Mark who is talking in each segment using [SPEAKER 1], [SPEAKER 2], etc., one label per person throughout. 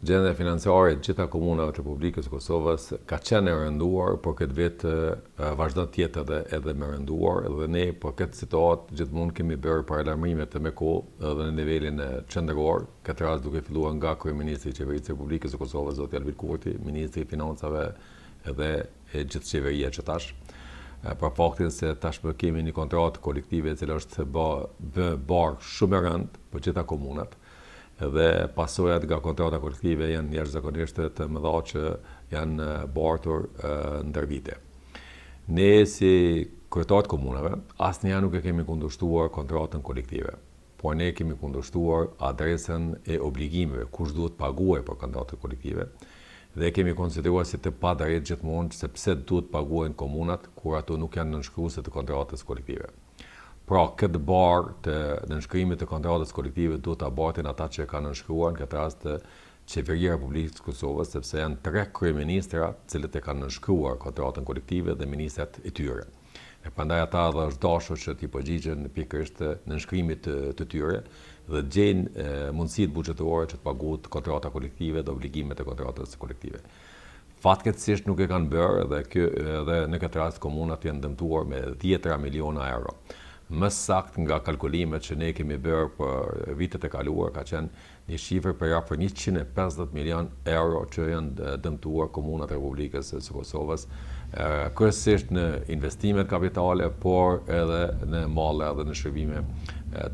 [SPEAKER 1] Gjendja financiare e gjitha komunave të Republikës së Kosovës ka qenë e rënduar, por këtë vit vazhdon të jetë edhe më rënduar, dhe ne për këtë situatë gjithmonë kemi bërë paralajmërime të me kohë edhe në nivelin qendror, këtë rast duke filluar nga kryeministri i Qeverisë së Republikës së Kosovës zoti Albin Kurti, ministri i Financave edhe e gjithë qeveria që tash. Për faktin se tashmë kemi një kontratë kolektive e cila është bërë shumë e rëndë për gjitha komunat, dhe pasojat nga kontrata kolektive janë jashtëzakonisht të mëdha që janë bartur ndër vite. Ne si kryetarët komunave asnjëherë nuk e kemi kundërshtuar kontratën kolektive, por ne kemi kundërshtuar adresën e obligimeve, kush duhet paguajë për kontratën kolektive, dhe kemi konsideruar si të padrejtë gjithmonë sepse duhet paguajnë komunat kur ato nuk janë nënshkruese të kontratës kolektive. Pra, këtë barë të nënshkrimit të kontratës kolektive duhet ta batin ata që kanë nënshkruar, në këtë rast Qeveria e Republikës së Kosovës, sepse janë 3 kryeministra cilët e kanë nënshkruar kontratën kolektive dhe ministrat e tyre. E prandaj ata dhe është dashur që t'i përgjigjen pikërisht nënshkrimit të tyre dhe gjejnë mundësitë buxhetore që të paguhet kontrata kolektive dhe obligimet e kontratës kolektive. Fatkeqësisht nuk e kanë bërë dhe në këtë rast komunat janë dëmtuar me 10 miliona euro. Më saktë nga kalkulimet që ne kemi bërë për vitet e kaluar ka qenë një shifër për afër 150 milion euro që janë dëmtuar komunat e Republikës së Kosovës, kryesisht në investimet kapitale, por edhe në malle dhe në shërbime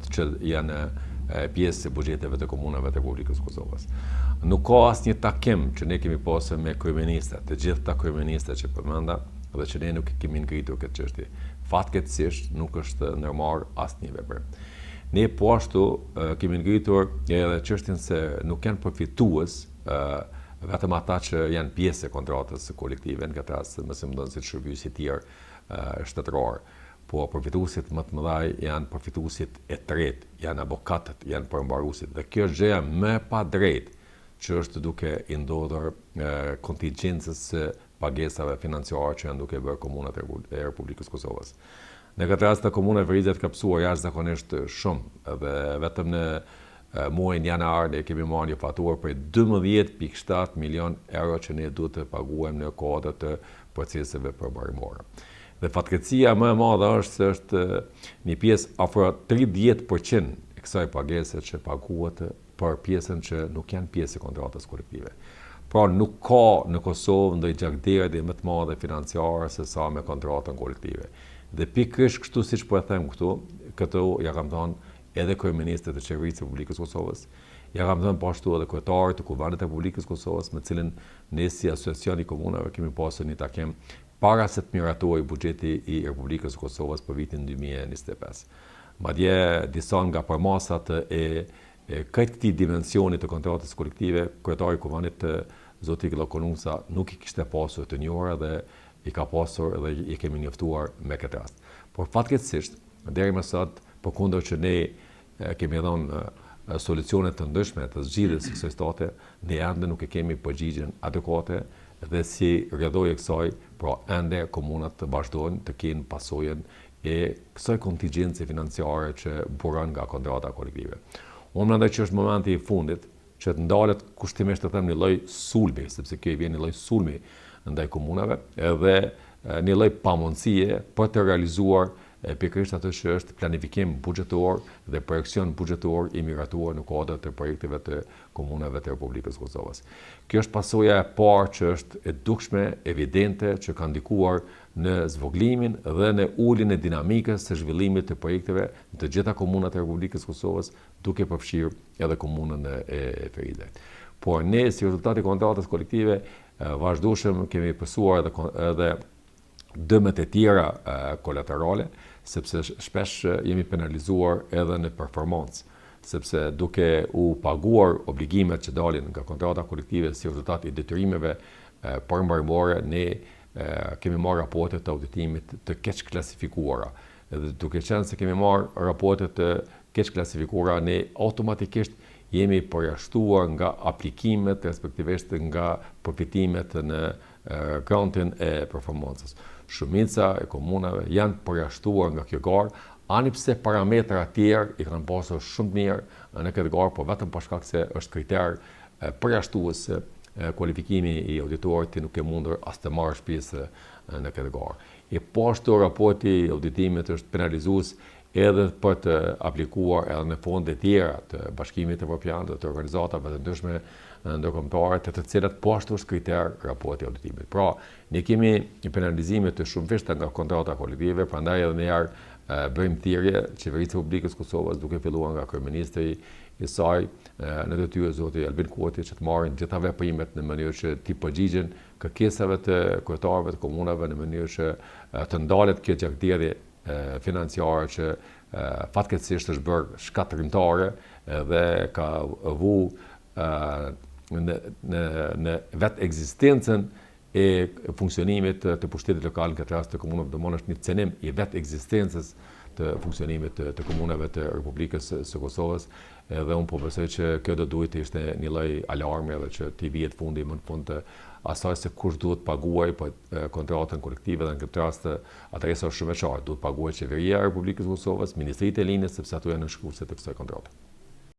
[SPEAKER 1] që janë pjesë e buxheteve të komunave të Republikës së Kosovës. Nuk ka asnjë takim që ne kemi pasur me kryeministrat, të gjitha kryeministrat që përmenda, dhe që ne nuk kemi ngritur këtë çështje. Fatkeqësisht nuk është ndërmarr asnjë vepër. Ne po ashtu kemi ngritur edhe çështjen se nuk janë përfitues vetëm ata që janë pjesë e kontratës kolektive, në këtë rast mësimdhënësit shërbyesi të tjerë shtetëror. Po përfituesit më të mëdhaj janë përfituesit e tretë, janë avokatët, janë përmbaruesit. Dhe kjo është gjëja më e padrejtë që është duke i ndodhur kontingjencës pagesave financiare që janë duke bërë komunat e Republikës së Kosovës. Në këtë rast komuna e Verizet ka pësuar jashtëzakonisht shumë dhe vetëm në muajin janar ne kemi marrë një faturë për 12.7 milion euro që ne duhet të paguajmë në kohë të proceseve përmbarimore. Dhe fatkeqësia më e madhe është një pjesë afër 30% e kësaj pagese që paguhet për pjesën që nuk janë pjesë e kontratës kolektive. Pra nuk ka në Kosovë ndonjë gjakderdhje më të madhe financiare se sa me kontratën kolektive. Dhe pikërisht kështu siç po e them këtu ja kam thënë edhe kryeministët e Qeverisë së Republikës së Kosovës, ja kam thënë po ashtu edhe kryetarët të Kuvendit të Republikës së Kosovës, me cilin ne si asociacioni i komunave kemi pasur një takim para se të miratohej buxheti i Republikës së Kosovës për vitin 2025. Madje disa nga përmasat e këtij dimensioni të kontratës kolektive, kryetari i Kuvendit zoti Llokonusa nuk i kishte pasur të njohur dhe i ka pasur dhe i kemi njoftuar me këtë rast. Por fatkeqësisht, deri më sot, përkundër që ne kemi dhënë solucione të ndryshme të zgjidhjes së kësaj situate, ne ende nuk e kemi përgjigjen adekuate dhe si rrjedhoi e kësaj, pra ende komunat vazhdojnë të kenë pasojën e kësaj kontingjence financiare që buron nga kontrata kolektive. Unë mendoj që është momenti i fundit që të ndalet kushtimisht të them një lloj sulmi, sepse kjo i vjen një lloj sulmi ndaj komunave, edhe një lloj pamundësie për të realizuar pikërisht atë që është planifikim buxhetor dhe projekcion buxhetor i miratuar në kuadër të projekteve të komunave të Republikës së Kosovës. Kjo është pasoja e parë që është e dukshme, evidente, që ka ndikuar në zvoglimin dhe në uljen e dinamikës së zhvillimit të projekteve në të gjitha komunat e Republikës së Kosovës, duke përfshirë edhe komunën e Verizet. Por ne si rezultati i kontratës kolektive vazhdueshëm kemi pësuar edhe dëmet e tjera kolaterale, sepse shpesh jemi penalizuar edhe në performancë, sepse duke u paguar obligimet që dalin nga kontrata kolektive si rezultat i detyrimeve përmbarimore, ne kemi marrë raporte të auditimit të keq klasifikuara. Dhe duke qenë se kemi marrë raporte të keq klasifikuara, ne automatikisht jemi përjashtuar nga aplikimet, respektivisht nga përfitimet në grantin e performancës. Shumica e komunave janë përjashtuar nga kjo garë, ani pse parametra tjerë i kanë pasur shumë mirë në këtë garë, por vetëm për shkak se është kriter përjashtuese kualifikimi i auditorit ti nuk e mundur as të marrësh pjesë në këtë garë. E po ashtu raporti i auditimit është penalizues edhe për të aplikuar edhe në fonde tjera të Bashkimit Evropian dhe të organizatave të ndryshme ndërkombëtare, të cilat po ashtu është kriter raporti i auditimit. Pra, ne kemi një penalizime të shumëfishta nga kontrata kolektive, prandaj edhe ne bëjmë thirrje qeverisë së Republikës Kosovës, duke filluar nga kryeministri i saj në detyrë zoti Albin Kurti, që të marrin gjitha veprimet në mënyrë që t'i përgjigjen kërkesave të kryetarëve të komunave në mënyrë që të ndalet kjo gjakdjerje financiare që fatkeqësisht është bërë shkatërrimtare dhe ka vu në vetë ekzistencën e funksionimit të pushtetit lokal, në këtë rast të komunave, domthonë është një cenim i vetë ekzistencës të funksionimit të komunave të Republikës së Kosovës, dhe unë po besoj që kjo do duhet të ishte një lloj alarmi edhe që t'i vihet fundi më në fund të asaj se kush duhet paguaj për kontratën kolektive, dhe në këtë rast adresa është shumë e qartë, duhet paguaj qeveria e Republikës së Kosovës, Ministritë e Linjës, sepse ato janë nënshkruese të kësaj kontrate.